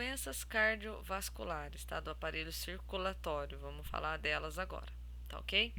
doenças cardiovasculares, tá? Do aparelho circulatório. Vamos falar delas agora, tá ok?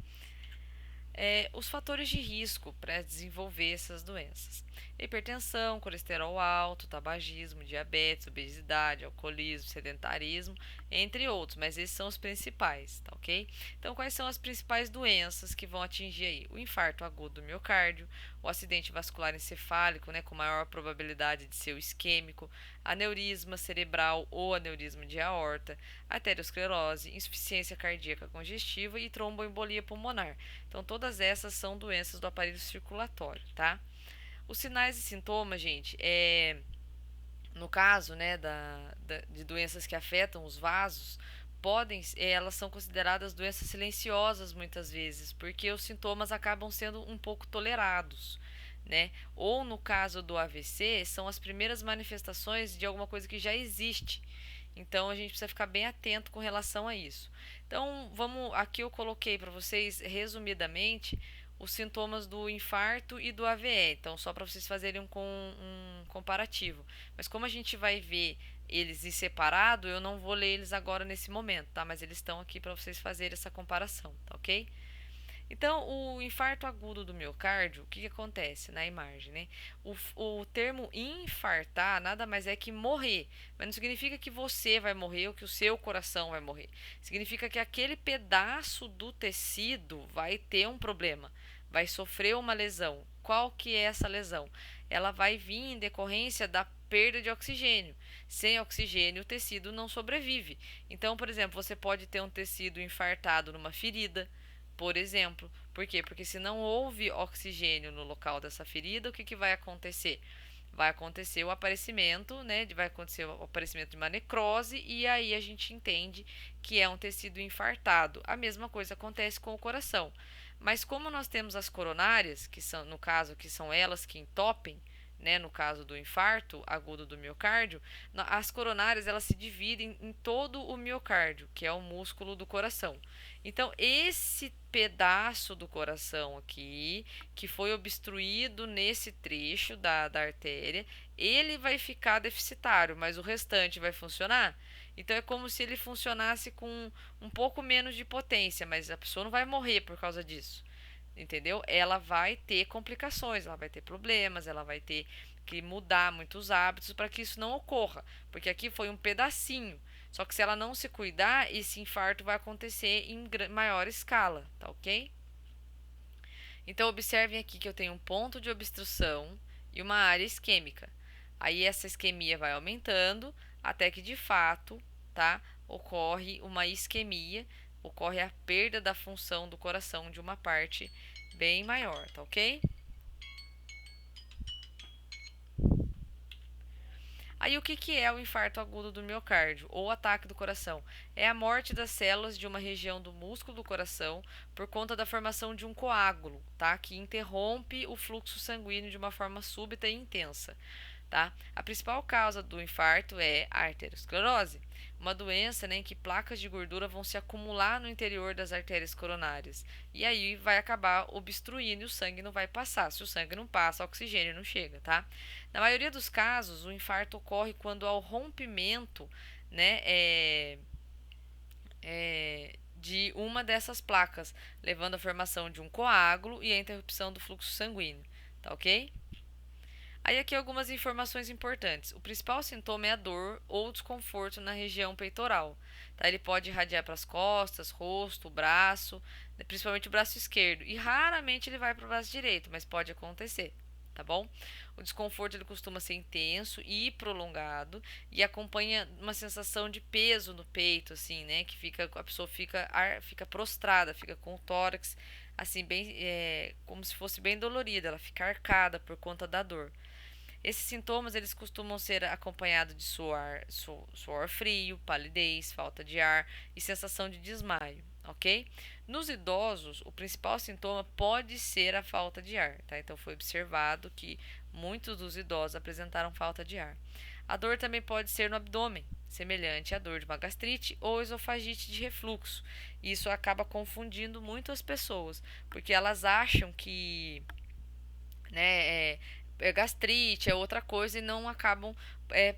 Os fatores de risco para desenvolver essas doenças: hipertensão, colesterol alto, tabagismo, diabetes, obesidade, alcoolismo, sedentarismo, entre outros, mas esses são os principais, tá ok? Então, quais são as principais doenças que vão atingir aí? O infarto agudo do miocárdio, o acidente vascular encefálico, né, com maior probabilidade de ser o isquêmico, aneurisma cerebral ou aneurisma de aorta, arteriosclerose, insuficiência cardíaca congestiva e tromboembolia pulmonar. Então, todas essas são doenças do aparelho circulatório, tá? Os sinais e sintomas, gente, no caso, né, de doenças que afetam os vasos, elas são consideradas doenças silenciosas muitas vezes, porque os sintomas acabam sendo um pouco tolerados, né? Ou no caso do AVC, são as primeiras manifestações de alguma coisa que já existe. Então a gente precisa ficar bem atento com relação a isso. Então, aqui eu coloquei para vocês resumidamente os sintomas do infarto e do AVE. Então, só para vocês fazerem um comparativo. Mas como a gente vai ver eles em separado, eu não vou ler eles agora nesse momento, tá? Mas eles estão aqui para vocês fazerem essa comparação, tá ok? Então, o infarto agudo do miocárdio, o que acontece na imagem, né? O termo infartar nada mais é que morrer, mas não significa que você vai morrer ou que o seu coração vai morrer. Significa que aquele pedaço do tecido vai ter um problema, vai sofrer uma lesão. Qual que é essa lesão? Ela vai vir em decorrência da perda de oxigênio. Sem oxigênio, o tecido não sobrevive. Então, por exemplo, você pode ter um tecido infartado numa ferida, por exemplo. Por quê? Porque se não houve oxigênio no local dessa ferida, o que vai acontecer? Vai acontecer o aparecimento, né? Vai acontecer o aparecimento de uma necrose e aí a gente entende que é um tecido infartado. A mesma coisa acontece com o coração. Mas como nós temos as coronárias, que são, no caso, que são elas que entopem, né, no caso do infarto agudo do miocárdio, as coronárias elas se dividem em todo o miocárdio, que é o músculo do coração. Então, esse pedaço do coração aqui, que foi obstruído nesse trecho da artéria, ele vai ficar deficitário, mas o restante vai funcionar. Então, é como se ele funcionasse com um pouco menos de potência, mas a pessoa não vai morrer por causa disso, entendeu? Ela vai ter complicações, ela vai ter problemas, ela vai ter que mudar muitos hábitos para que isso não ocorra, porque aqui foi um pedacinho. Só que se ela não se cuidar, esse infarto vai acontecer em maior escala, tá ok? Então observem aqui que eu tenho um ponto de obstrução e uma área isquêmica. Aí essa isquemia vai aumentando até que de fato, tá, ocorre uma isquemia, ocorre a perda da função do coração de uma parte bem maior, tá ok? Aí o que é o infarto agudo do miocárdio ou ataque do coração? É a morte das células de uma região do músculo do coração por conta da formação de um coágulo, tá? Que interrompe o fluxo sanguíneo de uma forma súbita e intensa. Tá? A principal causa do infarto é a arteriosclerose, uma doença, né, em que placas de gordura vão se acumular no interior das artérias coronárias e aí vai acabar obstruindo e o sangue não vai passar. Se o sangue não passa, o oxigênio não chega, tá? Na maioria dos casos, o infarto ocorre quando há o rompimento, né, de uma dessas placas, levando à formação de um coágulo e à interrupção do fluxo sanguíneo, tá ok? Aí aqui algumas informações importantes. O principal sintoma é a dor ou desconforto na região peitoral. Tá? Ele pode irradiar para as costas, rosto, braço, principalmente o braço esquerdo. E raramente ele vai para o braço direito, mas pode acontecer. Tá bom? O desconforto ele costuma ser intenso e prolongado e acompanha uma sensação de peso no peito, assim, né? Que a pessoa fica prostrada, fica com o tórax assim bem, como se fosse bem dolorida, ela fica arcada por conta da dor. Esses sintomas eles costumam ser acompanhados de suor frio, palidez, falta de ar e sensação de desmaio, ok? Nos idosos, o principal sintoma pode ser a falta de ar, tá? Então foi observado que muitos dos idosos apresentaram falta de ar. A dor também pode ser no abdômen, semelhante à dor de uma gastrite ou esofagite de refluxo. Isso acaba confundindo muito as pessoas, porque elas acham que, né, gastrite, é outra coisa e não acabam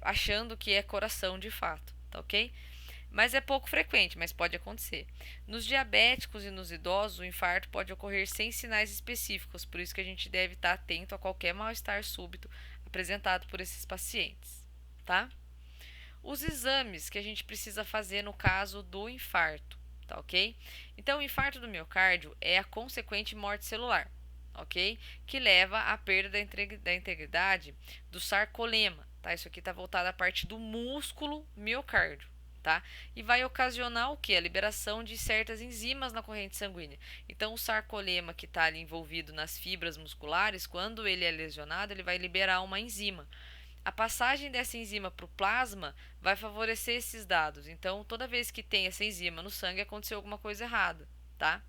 achando que é coração de fato, tá ok? Mas é pouco frequente, mas pode acontecer. Nos diabéticos e nos idosos, o infarto pode ocorrer sem sinais específicos, por isso que a gente deve estar atento a qualquer mal-estar súbito apresentado por esses pacientes, tá? Os exames que a gente precisa fazer no caso do infarto, tá ok? Então, o infarto do miocárdio é a consequente morte celular, ok? Que leva à perda da integridade do sarcolema, tá? Isso aqui está voltado à parte do músculo miocárdio, tá? E vai ocasionar o que? A liberação de certas enzimas na corrente sanguínea. Então, o sarcolema que está ali envolvido nas fibras musculares, quando ele é lesionado, ele vai liberar uma enzima. A passagem dessa enzima para o plasma vai favorecer esses dados. Então, toda vez que tem essa enzima no sangue, aconteceu alguma coisa errada, tá?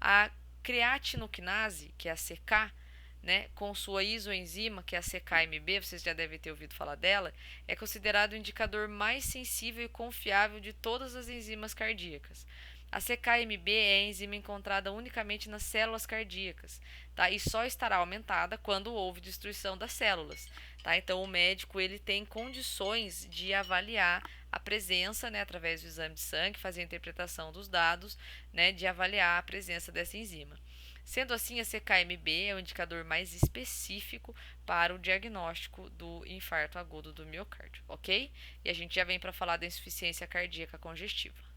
A creatinoquinase, que é a CK, né, com sua isoenzima, que é a CKMB, vocês já devem ter ouvido falar dela, é considerado o indicador mais sensível e confiável de todas as enzimas cardíacas. A CKMB é a enzima encontrada unicamente nas células cardíacas, tá? E só estará aumentada quando houve destruição das células, tá? Então o médico ele tem condições de avaliar a presença, né, através do exame de sangue, fazer a interpretação dos dados, né, de avaliar a presença dessa enzima. Sendo assim, a CKMB é o indicador mais específico para o diagnóstico do infarto agudo do miocárdio, ok? E a gente já vem para falar da insuficiência cardíaca congestiva.